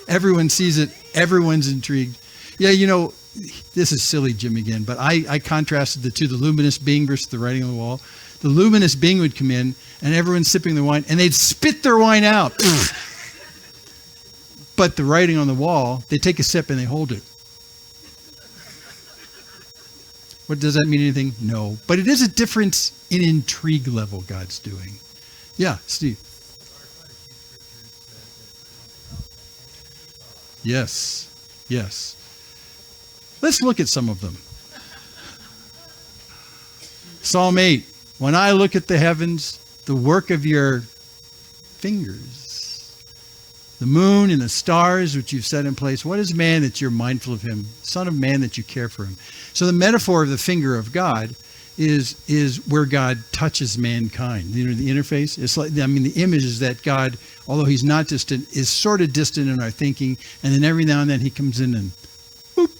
Everyone sees it. Everyone's intrigued. Yeah, this is silly, Jim, again, but I contrasted the two, the luminous being versus the writing on the wall. The luminous being would come in, and everyone's sipping their wine, and they'd spit their wine out. But the writing on the wall, they take a sip and they hold it. What, does that mean anything? No. But it is a difference in intrigue level God's doing. Yeah, Steve. Yes. Yes. Let's look at some of them. Psalm 8. When I look at the heavens, the work of your fingers, the moon and the stars which you've set in place, what is man that you're mindful of him? Son of man that you care for him. So the metaphor of the finger of God is where God touches mankind. You know, the interface. It's like, I mean, the image is that God, although he's not distant, is sort of distant in our thinking, and then every now and then he comes in and boop,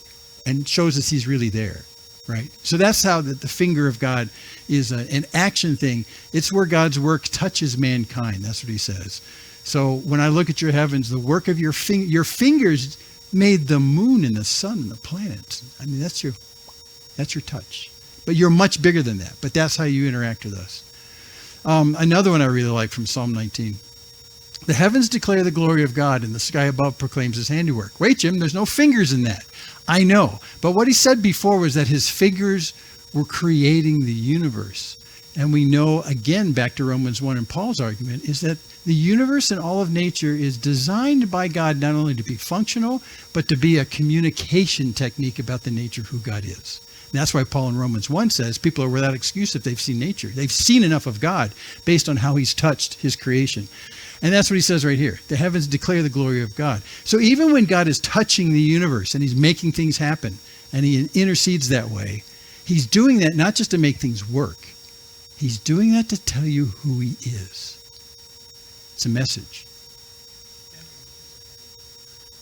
and shows us he's really there, right? So that's how the finger of God is an action thing. It's where God's work touches mankind. That's what he says. So when I look at your heavens, the work of your fingers made the moon and the sun and the planets. I mean, that's your touch. But you're much bigger than that. But that's how you interact with us. Another one I really like from Psalm 19. The heavens declare the glory of God, and the sky above proclaims his handiwork. Wait, Jim, there's no fingers in that. I know. But what he said before was that his fingers were creating the universe. And we know, again, back to Romans 1 and Paul's argument, is that the universe and all of nature is designed by God not only to be functional, but to be a communication technique about the nature of who God is. And that's why Paul in Romans 1 says people are without excuse if they've seen nature. They've seen enough of God based on how he's touched his creation. And that's what he says right here. The heavens declare the glory of God. So even when God is touching the universe and he's making things happen and he intercedes that way, he's doing that not just to make things work. He's doing that to tell you who he is. It's a message.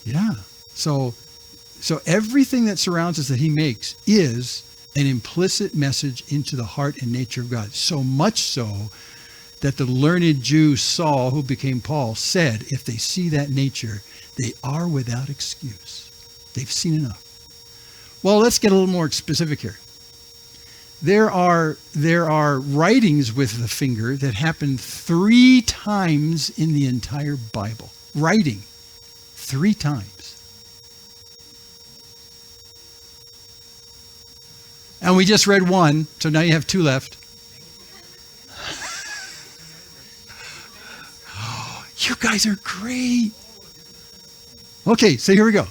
Yeah. So everything that surrounds us that he makes is an implicit message into the heart and nature of God. So much so that the learned Jew Saul, who became Paul, said, if they see that nature, they are without excuse. They've seen enough. Well, let's get a little more specific here. There are writings with the finger that happen 3 times in the entire Bible. Writing 3 times. And we just read 1, so now you have 2 left. Oh, you guys are great. Okay, so here we go.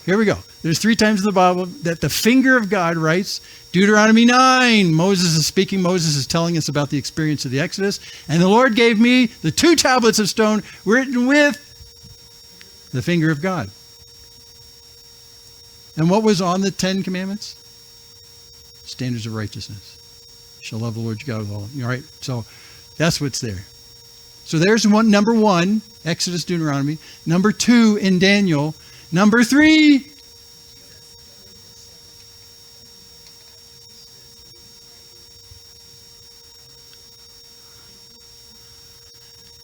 There's 3 times in the Bible that the finger of God writes. Deuteronomy 9, Moses is speaking. Moses is telling us about the experience of the Exodus. And the Lord gave me the 2 tablets of stone written with the finger of God. And what was on the 10 commandments? Standards of righteousness. You shall love the Lord your God with all. All right, so that's what's there. So there's number 1, Exodus, Deuteronomy. Number 2 in Daniel. Number 3.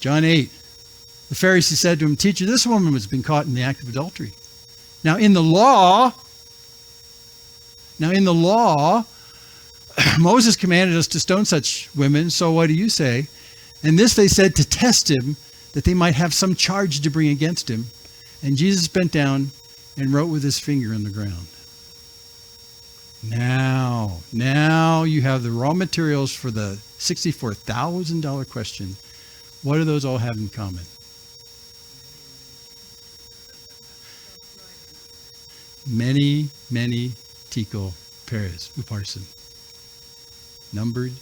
John 8. The Pharisee said to him, Teacher, this woman has been caught in the act of adultery. Now in the law, Moses commanded us to stone such women, so what do you say? And this they said to test him, that they might have some charge to bring against him. And Jesus bent down and wrote with his finger on the ground. Now you have the raw materials for the $64,000 question. What do those all have in common? Many Tico Perez Uparson. Numbered,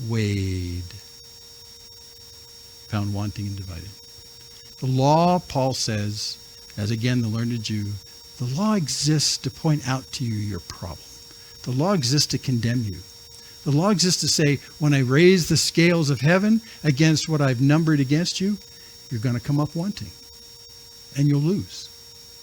weighed. Found wanting and divided. The law, Paul says, as again the learned Jew, the law exists to point out to you your problem. The law exists to condemn you. The law exists to say, when I raise the scales of heaven against what I've numbered against you, you're going to come up wanting. And you'll lose.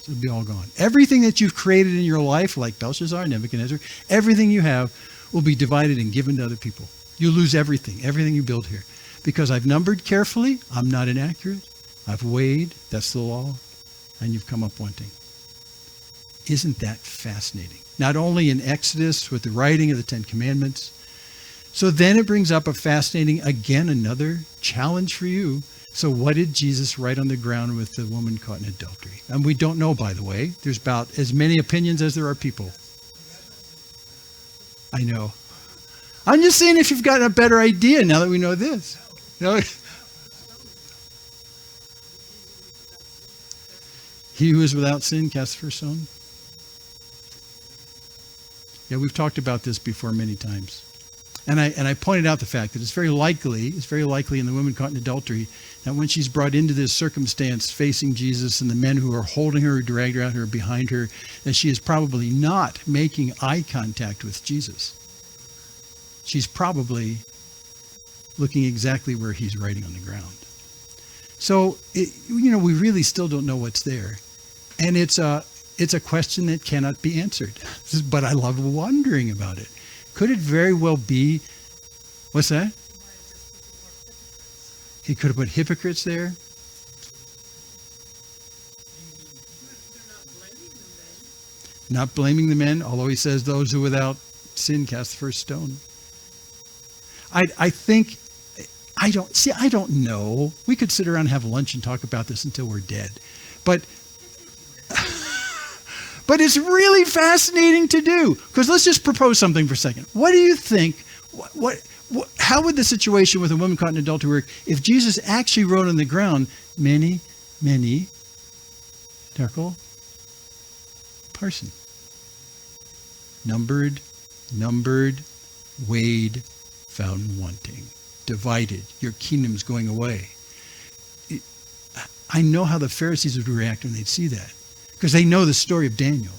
So it'll be all gone. Everything that you've created in your life, like Belshazzar, Nebuchadnezzar, everything you have will be divided and given to other people. You lose everything you build here. Because I've numbered carefully, I'm not inaccurate. I've weighed, that's the law, and you've come up wanting. Isn't that fascinating? Not only in Exodus with the writing of the 10 Commandments. So then it brings up a fascinating, again, another challenge for you. So what did Jesus write on the ground with the woman caught in adultery? And we don't know, by the way. There's about as many opinions as there are people. I know. I'm just saying if you've gotten a better idea now that we know this. You know? He who is without sin cast the first stone. Yeah, we've talked about this before many times. And I pointed out the fact that it's very likely in the woman caught in adultery that when she's brought into this circumstance facing Jesus and the men who are holding her, dragged her out, her behind her, that she is probably not making eye contact with Jesus. she's probably looking exactly where he's writing on the ground. So, we really still don't know what's there. And it's a question that cannot be answered. But I love wondering about it. Could it very well be, what's that? He could have put hypocrites there. Not blaming the men, although he says those who without sin cast the first stone. I think, I don't know. We could sit around and have lunch and talk about this until we're dead. But it's really fascinating to do. Because let's just propose something for a second. What do you think, how would the situation with a woman caught in adultery work if Jesus actually wrote on the ground, many, many, Darkle, parson. Numbered, weighed, found wanting. Divided. Your kingdom's going away. I know how the Pharisees would react when they'd see that. Because they know the story of Daniel.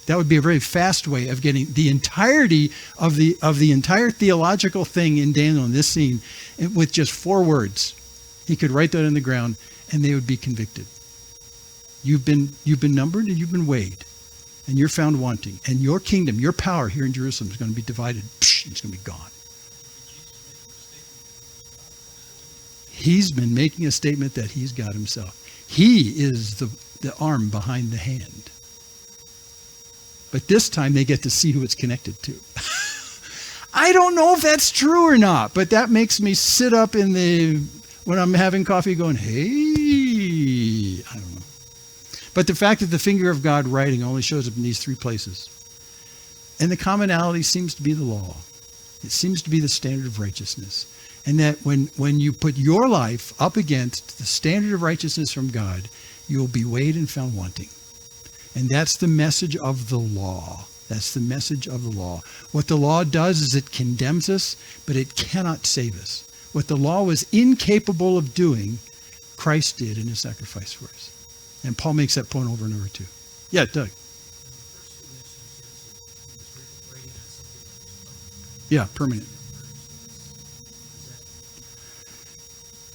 That would be a very fast way of getting the entirety of the entire theological thing in Daniel in this scene with just 4 words. He could write that on the ground and they would be convicted. You've been numbered and you've been weighed. And you're found wanting. And your kingdom, your power here in Jerusalem is going to be divided. It's going to be gone. He's been making a statement that he's God himself. He is the arm behind the hand. But this time they get to see who it's connected to. I don't know if that's true or not, but that makes me sit up when I'm having coffee going, hey, I don't know. But the fact that the finger of God writing only shows up in these 3 places. And the commonality seems to be the law. It seems to be the standard of righteousness. And that when you put your life up against the standard of righteousness from God, you will be weighed and found wanting. And that's the message of the law. That's the message of the law. What the law does is it condemns us, but it cannot save us. What the law was incapable of doing, Christ did in his sacrifice for us. And Paul makes that point over and over too. Yeah, Doug. Yeah, permanent.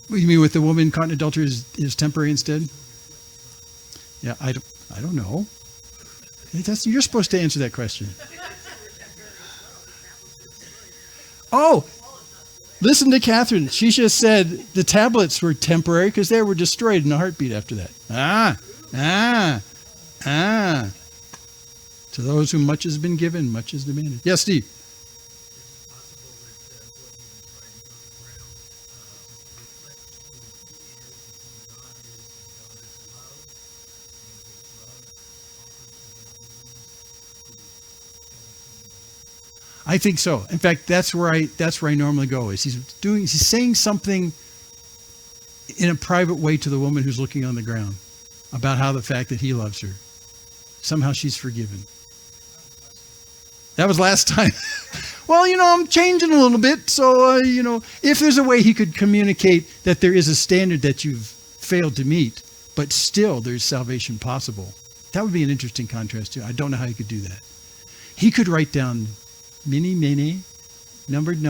What you mean with the woman caught in adultery is temporary instead? Yeah, I don't know. You're supposed to answer that question. Oh, listen to Catherine. She just said the tablets were temporary because they were destroyed in a heartbeat after that. To those whom much has been given, much is demanded. Yes, Steve. I think so. In fact, that's where I normally go. Is he's saying something in a private way to the woman who's looking on the ground about how the fact that he loves her, somehow she's forgiven. That was last time. Well, I'm changing a little bit. So, if there's a way he could communicate that there is a standard that you've failed to meet, but still there's salvation possible, that would be an interesting contrast too. I don't know how he could do that. He could write down many, numbered,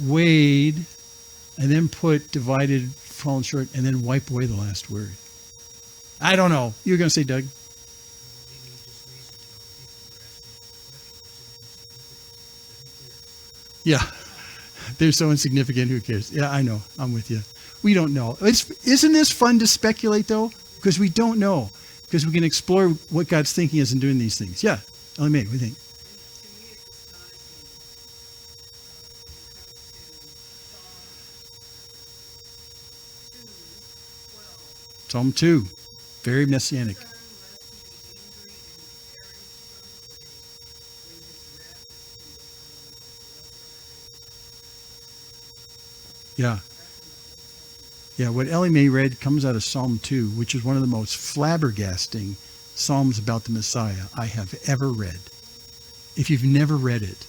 weighed, and then put divided, fallen short, and then wipe away the last word. I don't know. You were going to say, Doug? Yeah. They're so insignificant. Who cares? Yeah, I know. I'm with you. We don't know. Isn't this fun to speculate, though? Because we don't know. Because we can explore what God's thinking is in doing these things. Yeah. Ellie Mae, what do you think? Psalm 2, very messianic. Yeah. Yeah, what Ellie Mae read comes out of Psalm 2, which is one of the most flabbergasting psalms about the Messiah I have ever read. If you've never read it.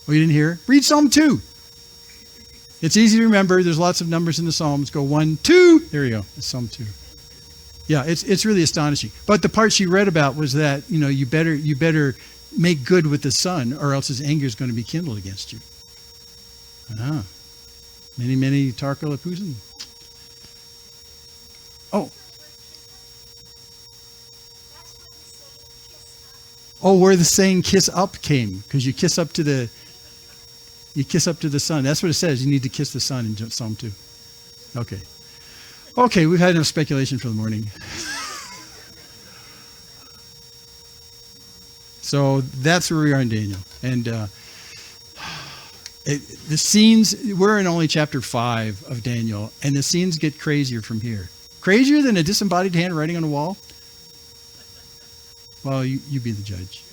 Oh, you didn't hear? Read Psalm 2. It's easy to remember. There's lots of numbers in the Psalms. Go 1, 2. There you go. It's Psalm 2. Yeah, it's really astonishing. But the part she read about was that, you better make good with the son, or else his anger is going to be kindled against you. Ah. Many Tarkalapusan. Oh. Oh, where the saying "kiss up" came, because you kiss up to the sun. That's what it says. You need to kiss the sun in Psalm 2. Okay. Okay, we've had enough speculation for the morning. So that's where we are in Daniel. And the scenes, we're in only chapter 5 of Daniel, and the scenes get crazier from here. Crazier than a disembodied hand writing on a wall? Well, you be the judge.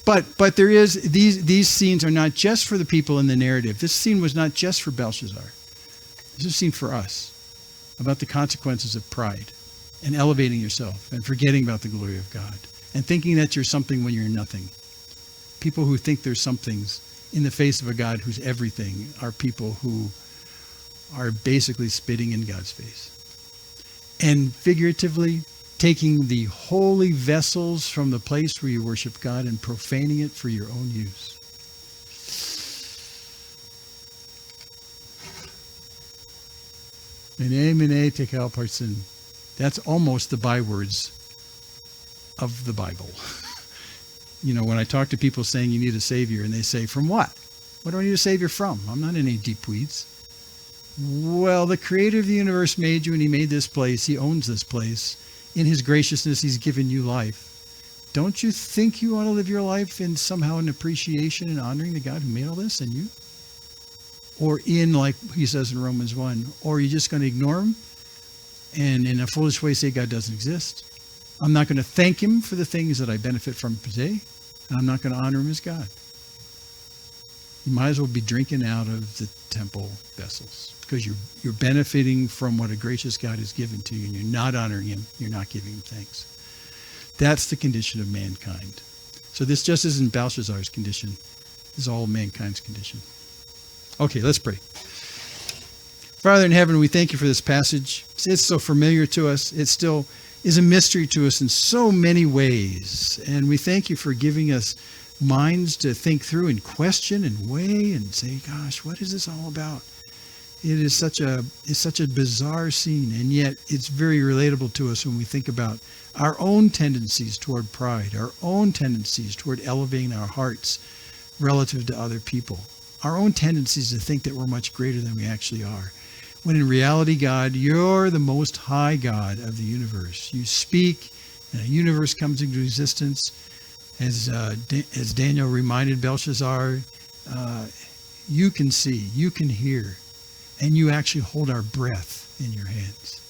But there is, these scenes are not just for the people in the narrative. This scene was not just for Belshazzar. This is a scene for us, about the consequences of pride and elevating yourself and forgetting about the glory of God and thinking that you're something when you're nothing. People who think they're somethings in the face of a God who's everything are people who are basically spitting in God's face. And figuratively, taking the holy vessels from the place where you worship God and profaning it for your own use. Mene tekel parsin. That's almost the bywords of the Bible. You know, when I talk to people saying you need a savior, and they say, from what? What do I need a savior from? I'm not in any deep weeds. Well, the creator of the universe made you, and he made this place. He owns this place. In his graciousness, he's given you life. Don't you think you ought to live your life in somehow an appreciation and honoring the God who made all this and you? Or in, like he says in Romans 1, or are you just going to ignore him and in a foolish way say God doesn't exist? I'm not going to thank him for the things that I benefit from today, and I'm not going to honor him as God. You might as well be drinking out of the temple vessels, because you're benefiting from what a gracious God has given to you, and you're not honoring him. You're not giving him thanks. That's the condition of mankind. So this just isn't Belshazzar's condition. This is all mankind's condition. Okay, let's pray. Father in heaven, we thank you for this passage. It's so familiar to us. It still is a mystery to us in so many ways. And we thank you for giving us minds to think through and question and weigh and say, gosh, what is this all about? It's such a bizarre scene, and yet it's very relatable to us when we think about our own tendencies toward pride, our own tendencies toward elevating our hearts relative to other people, our own tendencies to think that we're much greater than we actually are. When in reality, God, you're the most high God of the universe. You speak, and a universe comes into existence. As Daniel reminded Belshazzar, you can see, you can hear, and you actually hold our breath in your hands.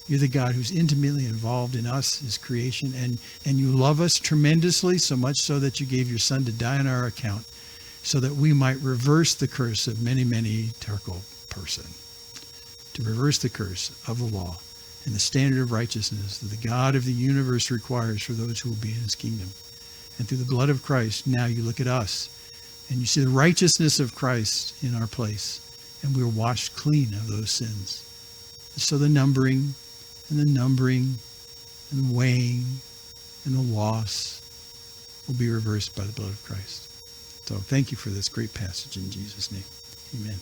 You're the God who's intimately involved in us, his creation, and you love us tremendously, so much so that you gave your son to die on our account, so that we might reverse the curse of many Turko person, to reverse the curse of the law and the standard of righteousness that the God of the universe requires for those who will be in his kingdom. And through the blood of Christ, now you look at us and you see the righteousness of Christ in our place, and we're washed clean of those sins. So the numbering and the weighing and the loss will be reversed by the blood of Christ. So thank you for this great passage in Jesus' name. Amen.